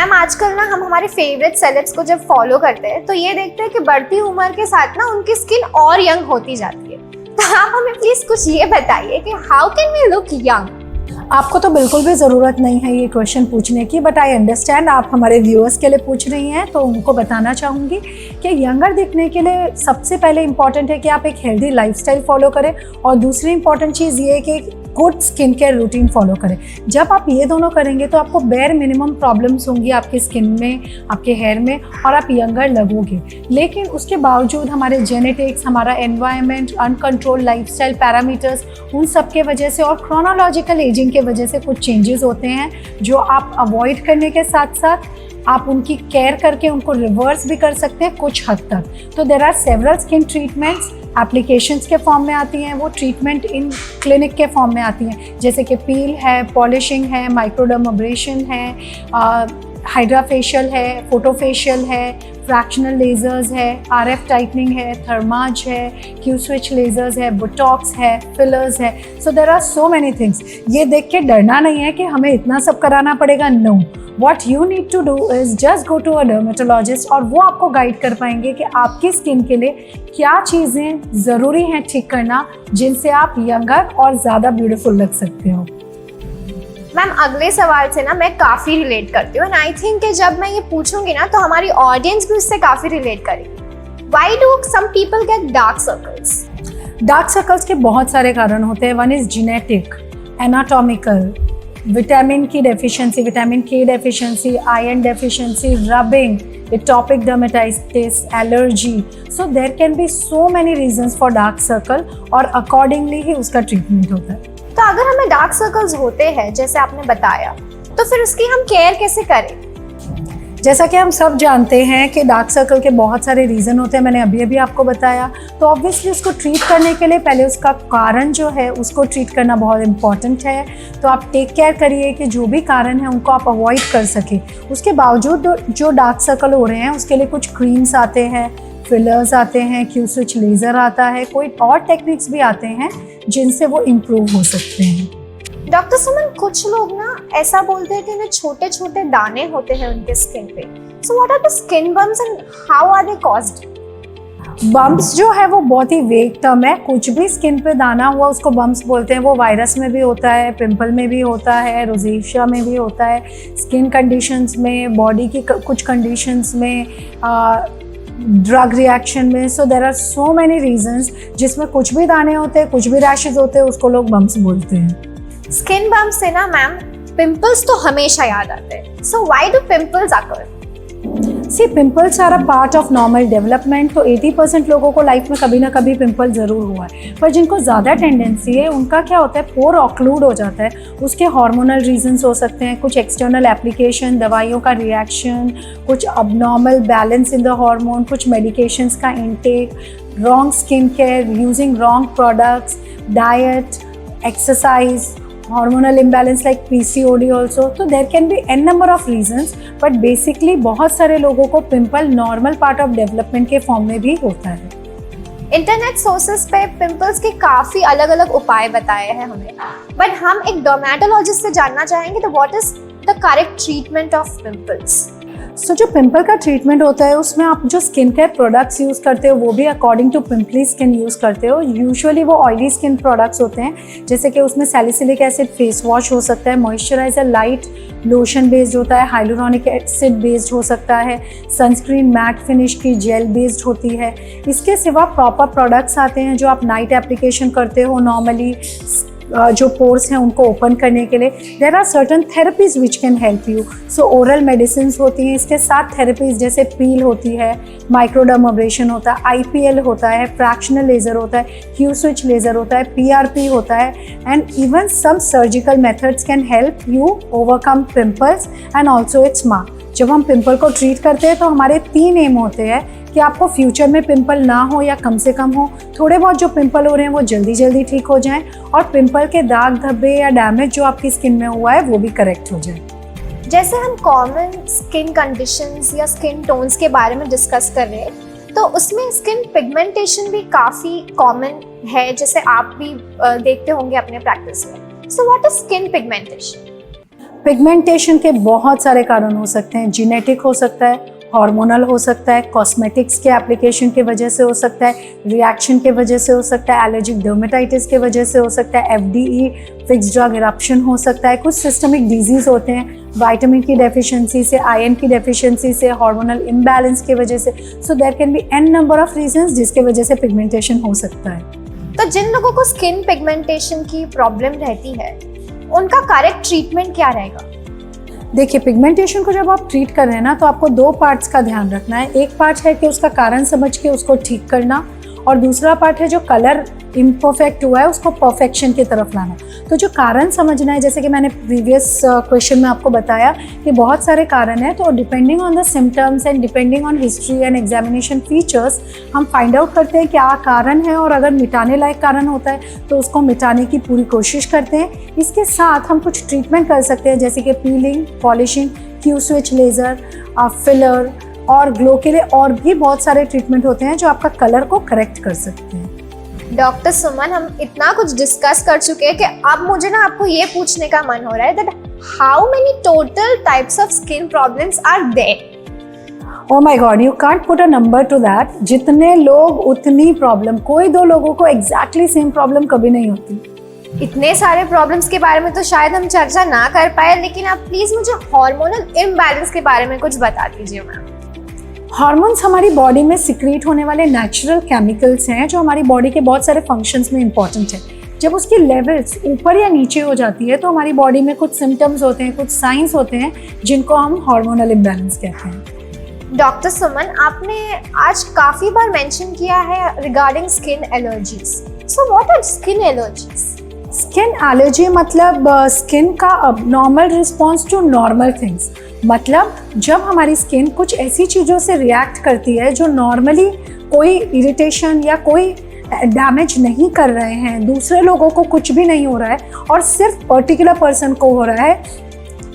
Ma'am आजकल ना हम हमारे फेवरेट सेलेब्स को जब फॉलो करते हैं तो ये देखते हैं कि बढ़ती उम्र के साथ ना उनकी स्किन और यंग होती जाती है। तो आप हमें प्लीज कुछ ये बताइए कि how can we look young. आपको तो बिल्कुल भी ज़रूरत नहीं है ये क्वेश्चन पूछने की, बट आई अंडरस्टैंड आप हमारे व्यूअर्स के लिए पूछ रही हैं, तो उनको बताना चाहूँगी कि यंगर दिखने के लिए सबसे पहले इम्पॉर्टेंट है कि आप एक हेल्दी लाइफस्टाइल फॉलो करें, और दूसरी इम्पॉर्टेंट चीज़ ये है कि good skin care routine follow करें। जब आप ये दोनों करेंगे तो आपको बेयर मिनिमम प्रॉब्लम्स होंगी आपकी स्किन में, आपके हेयर में, और आप यंगर लगोगे। लेकिन उसके बावजूद हमारे जेनेटिक्स, हमारा एनवायरनमेंट, अनकंट्रोल लाइफस्टाइल पैरामीटर्स, उन सब के वजह से और क्रोनोलॉजिकल एजिंग के वजह से कुछ चेंजेस होते हैं जो आप अवॉइड करने के साथ साथ आप उनकी केयर करके उनको रिवर्स भी कर सकते हैं कुछ हद तक। तो there are several skin treatments, applications के फॉर्म में आती हैं, वो ट्रीटमेंट इन क्लिनिक के फॉर्म में आती हैं, जैसे कि पील है, पॉलिशिंग है, माइक्रोडर्माब्रेशन है, हाइड्रा फेशियल है, फोटो फेशियल है, फ्रैक्शनल लेजर्स है, आरएफ टाइटनिंग है, थर्माज है, क्यू स्विच लेजर्स है, बोटॉक्स है, फिलर्स है। So there are so many things. ये देख के डरना नहीं है कि हमें इतना सब कराना पड़ेगा, no. What you need to do is just go to a dermatologist, और वो आपको गाइड कर पाएंगे कि आपकी स्किन के लिए क्या चीज़ें ज़रूरी हैं ठीक करना, जिनसे आप यंगर और ज़्यादा ब्यूटीफुल लग सकते हो। मैम अगले सवाल से ना मैं काफ़ी रिलेट करती हूँ, एंड आई थिंक कि जब मैं ये पूछूंगी ना तो हमारी ऑडियंस भी उससे काफ़ी रिलेट करेगी। Why do some people get dark circles? Dark circles के बहुत सारे कारण होते हैं। One is genetic, anatomical, vitamin की deficiency, vitamin K deficiency, iron deficiency, rubbing, atopic dermatitis, allergy. So there can be so many reasons for dark circle, और accordingly ही उसका ट्रीटमेंट होता है। तो अगर हमें डार्क सर्कल्स होते हैं जैसे आपने बताया, तो फिर उसकी हम केयर कैसे करें? जैसा कि हम सब जानते हैं कि डार्क सर्कल के बहुत सारे रीज़न होते हैं, मैंने अभी अभी आपको बताया। तो ऑब्वियसली उसको ट्रीट करने के लिए पहले उसका कारण जो है उसको ट्रीट करना बहुत इम्पॉर्टेंट है। तो आप टेक केयर करिए कि जो भी कारण है उनको आप अवॉइड कर सकें। उसके बावजूद जो डार्क सर्कल हो रहे हैं उसके लिए कुछ क्रीम्स आते हैं, फिलर्स आते हैं, क्यू स्विच लेज़र आता है, कोई और टेक्निक्स भी आते हैं जिनसे वो इम्प्रूव हो सकते हैं। डॉक्टर सुमन, कुछ लोग ना ऐसा बोलते हैं कि उन्हें छोटे छोटे दाने होते हैं उनके स्किन पे। So what are the skin bumps and how are they caused? Bumps जो है वो बहुत ही वेग टर्म है। कुछ भी स्किन पे दाना हुआ उसको बम्प्स बोलते हैं। वो वायरस में भी होता है, पिंपल में भी होता है, रोजेशिया में भी होता है, स्किन कंडीशंस में, बॉडी की कुछ कंडीशंस में, ड्रग रिएक्शन में। So there are so many reasons जिसमें कुछ भी दाने होते हैं, कुछ भी रैशेज होते हैं, उसको लोग बम्प्स बोलते हैं। स्किन बम्प्स से ना मैम पिंपल्स तो हमेशा याद आते हैं। So why do pimples occur? See, pimples are a part of normal development. तो 80% लोगों को लाइफ में कभी ना कभी पिंपल ज़रूर हुआ है, पर जिनको ज़्यादा टेंडेंसी है उनका क्या होता है, पोर ऑक्लूड हो जाता है। उसके हार्मोनल रीजंस हो सकते हैं, कुछ एक्सटर्नल एप्लीकेशन, दवाइयों का रिएक्शन, कुछ abnormal balance in the hormone, कुछ मेडिकेशंस का intake, wrong skin care, using wrong products, diet, exercise, hormonal imbalance like PCOD also. तो there can be n number of reasons, but basically बहुत सारे लोगों को pimple normal part of development के form में भी होता है। इंटरनेट सोर्सेज पे पिंपल्स के काफ़ी अलग अलग उपाय बताए हैं हमें, बट हम एक डर्मेटोलॉजिस्ट से जानना चाहेंगे तो what is the correct treatment of pimples? So जो पिंपल का ट्रीटमेंट होता है उसमें आप जो स्किन केयर प्रोडक्ट्स यूज़ करते हो वो भी according to pimply skin use करते हो। यूजुअली वो ऑयली स्किन प्रोडक्ट्स होते हैं, जैसे कि उसमें सैलिसिलिक एसिड फेस वॉश हो सकता है, मॉइस्चराइजर लाइट लोशन बेस्ड होता है, हाइलुरोनिक एसिड बेस्ड हो सकता है, सनस्क्रीन मैट फिनिश की जेल बेस्ड होती है। इसके सिवा प्रॉपर प्रोडक्ट्स आते हैं जो आप नाइट एप्लीकेशन करते हो नॉर्मली जो पोर्स हैं उनको ओपन करने के लिए। There are certain therapies which can help you. So oral medicine होती हैं, इसके साथ थेरेपीज जैसे पील होती है, माइक्रोडर्माब्रेशन होता है, IPL होता है, फ्रैक्शनल लेज़र होता है, क्यू स्विच लेज़र होता है, PRP होता है, and even some surgical methods can help you overcome pimples and also its mark. जब हम पिंपल को ट्रीट करते हैं तो हमारे 3 एम होते हैं कि आपको फ्यूचर में पिंपल ना हो या कम से कम हो, थोड़े बहुत जो पिंपल हो रहे हैं वो जल्दी जल्दी ठीक हो जाएं, और पिंपल के दाग धब्बे या डैमेज जो आपकी स्किन में हुआ है वो भी करेक्ट हो जाए। जैसे हम कॉमन स्किन कंडीशंस या स्किन टोन्स के बारे में डिस्कस कर रहे हैं, तो उसमें स्किन पिगमेंटेशन भी काफ़ी कॉमन है, जैसे आप भी देखते होंगे अपने प्रैक्टिस में। So what is skin pigmentation? Pigmentation के बहुत सारे कारण हो सकते हैं। जेनेटिक हो सकता है, हार्मोनल हो सकता है, कॉस्मेटिक्स के एप्लीकेशन की वजह से हो सकता है, रिएक्शन के वजह से हो सकता है, एलर्जिक डर्मेटाइटिस की वजह से हो सकता है, एफडीई फिक्स ड्रग इरप्शन हो सकता है, कुछ सिस्टमिक डिजीज होते हैं विटामिन की डेफिशिएंसी से, आयरन की डेफिशिएंसी से, हार्मोनल इम्बैलेंस की वजह से। So there can be an number of reasons जिसके वजह से पिगमेंटेशन हो सकता है। तो जिन लोगों को स्किन पिगमेंटेशन की प्रॉब्लम रहती है उनका करेक्ट ट्रीटमेंट क्या रहेगा? देखिए, पिगमेंटेशन को जब आप ट्रीट कर रहे हैं ना, तो आपको दो पार्ट्स का ध्यान रखना है। एक पार्ट है कि उसका कारण समझ के उसको ठीक करना, और दूसरा पार्ट है जो कलर इम्परफेक्ट हुआ है उसको परफेक्शन की तरफ लाना। तो जो कारण समझना है, जैसे कि मैंने प्रीवियस क्वेश्चन में आपको बताया कि बहुत सारे कारण हैं, तो depending on the symptoms and depending on history and examination features हम फाइंड आउट करते हैं क्या कारण है, और अगर मिटाने लायक कारण होता है तो उसको मिटाने की पूरी कोशिश करते हैं। इसके साथ हम कुछ ट्रीटमेंट कर सकते हैं, जैसे कि piling, polishing, Q switch laser, filler, और ग्लो के लिए और भी बहुत सारे ट्रीटमेंट होते हैं जो आपका कलर को करेक्ट कर सकते हैं। डॉक्टर सुमन, हम इतना कुछ डिस्कस कर चुके हैं कि अब मुझे ना आपको ये पूछने का मन हो रहा है that how many total types of skin problems are there? Oh my god, you can't put a number to that. जितने लोग उतनी प्रॉब्लम, कोई दो लोगों को एग्जैक्टली सेम प्रॉब्लम कभी नहीं होती। इतने सारे प्रॉब्लम्स के बारे में तो शायद हम चर्चा ना कर पाए, लेकिन आप प्लीज मुझे हार्मोनल इम्बैलेंस के बारे में कुछ बता दीजिए मैम। हार्मोन्स हमारी बॉडी में सिक्रीट होने वाले नेचुरल केमिकल्स हैं जो हमारी बॉडी के बहुत सारे फंक्शंस में इंपॉर्टेंट है। जब उसकी लेवल्स ऊपर या नीचे हो जाती है तो हमारी बॉडी में कुछ सिम्टम्स होते हैं, कुछ साइंस होते हैं जिनको हम हार्मोनल इम्बैलेंस कहते हैं। डॉक्टर सुमन, आपने आज काफी बार मेंशन किया है regarding skin allergies. So what are skin allergies? Skin allergy मतलब स्किन का abnormal response to normal things. मतलब जब हमारी स्किन कुछ ऐसी चीज़ों से रिएक्ट करती है जो नॉर्मली कोई इरिटेशन या कोई डैमेज नहीं कर रहे हैं, दूसरे लोगों को कुछ भी नहीं हो रहा है और सिर्फ पर्टिकुलर पर्सन को हो रहा है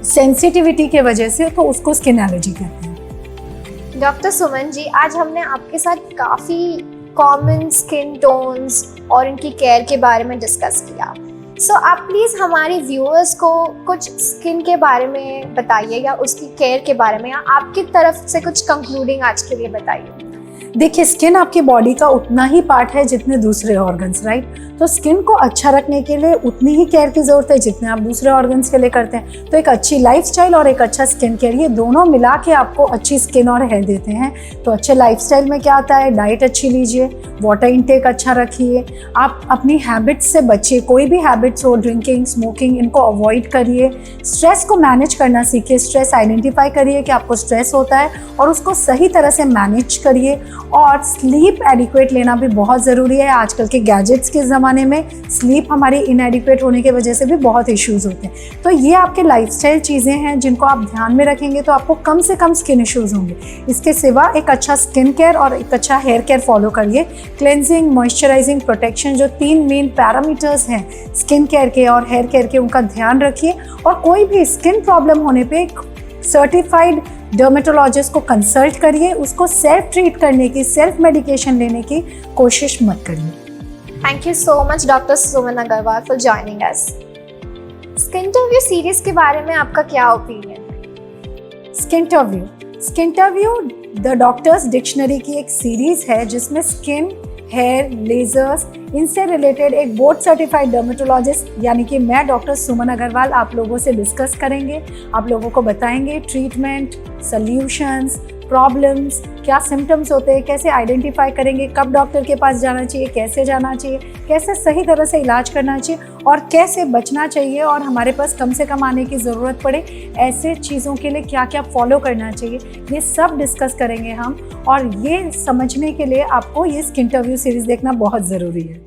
सेंसिटिविटी के वजह से, तो उसको स्किन एलर्जी कहते हैं। डॉक्टर सुमन जी, आज हमने आपके साथ काफ़ी कॉमन स्किन टोन्स और इनकी केयर के बारे में डिस्कस किया। सो आप प्लीज़ हमारे व्यूअर्स को कुछ स्किन के बारे में बताइए या उसकी केयर के बारे में, या आपकी तरफ से कुछ कंक्लूडिंग आज के लिए बताइए। देखिए, स्किन आपकी बॉडी का उतना ही पार्ट है जितने दूसरे ऑर्गन्स, राइट? तो स्किन को अच्छा रखने के लिए उतनी ही केयर की ज़रूरत है जितने आप दूसरे ऑर्गन्स के लिए करते हैं। तो एक अच्छी लाइफस्टाइल और एक अच्छा स्किन केयर, ये दोनों मिला के आपको अच्छी स्किन और हेयर देते हैं। तो अच्छे लाइफस्टाइल में क्या आता है? डाइट अच्छी लीजिए, वाटर इंटेक अच्छा रखिए, आप अपनी हैबिट्स से बचिए, कोई भी हैबिट्स हो, ड्रिंकिंग, स्मोकिंग, इनको अवॉइड करिए। स्ट्रेस को मैनेज करना सीखिए, स्ट्रेस आइडेंटिफाई करिए कि आपको स्ट्रेस होता है और उसको सही तरह से मैनेज करिए। और स्लीप एडिक्वेट लेना भी बहुत ज़रूरी है। आजकल के गैजेट्स के ज़माने में स्लीप हमारी इनएडिक्वेट होने की वजह से भी बहुत इश्यूज़ होते हैं। तो ये आपके लाइफस्टाइल चीज़ें हैं जिनको आप ध्यान में रखेंगे तो आपको कम से कम स्किन इश्यूज़ होंगे। इसके सिवा एक अच्छा स्किन केयर और एक अच्छा हेयर केयर फॉलो करिए। क्लेंजिंग, मॉइस्चराइजिंग, प्रोटेक्शन, जो 3 मेन पैरामीटर्स हैं स्किन केयर के और हेयर केयर के, उनका ध्यान रखिए। और कोई भी स्किन प्रॉब्लम होने पे सर्टिफाइड डर्मेटोलॉजिस्ट को कंसल्ट करिए। उसको सेल्फ ट्रीट करने की, सेल्फ मेडिकेशन लेने की कोशिश मत करिए। Thank you so much doctor Suman Agarwal for joining us. Skinterview series के बारे में आपका क्या opinion? Skinterview the doctor's dictionary की एक सीरीज है जिसमें स्किन, हेयर, लेजर्स, इनसे रिलेटेड एक बोर्ड सर्टिफाइड डर्मेटोलॉजिस्ट यानी कि मैं डॉक्टर सुमन अग्रवाल आप लोगों से डिस्कस करेंगे। आप लोगों को बताएंगे ट्रीटमेंट, सॉल्यूशंस, प्रॉब्लम्स, क्या सिम्टम्स होते हैं, कैसे आइडेंटिफाई करेंगे, कब डॉक्टर के पास जाना चाहिए, कैसे जाना चाहिए, कैसे सही तरह से इलाज करना चाहिए और कैसे बचना चाहिए, और हमारे पास कम से कम आने की ज़रूरत पड़े ऐसे चीज़ों के लिए क्या क्या फॉलो करना चाहिए, ये सब डिस्कस करेंगे हम। और ये समझने के लिए आपको ये स्किनटरव्यू सीरीज़ देखना बहुत ज़रूरी है।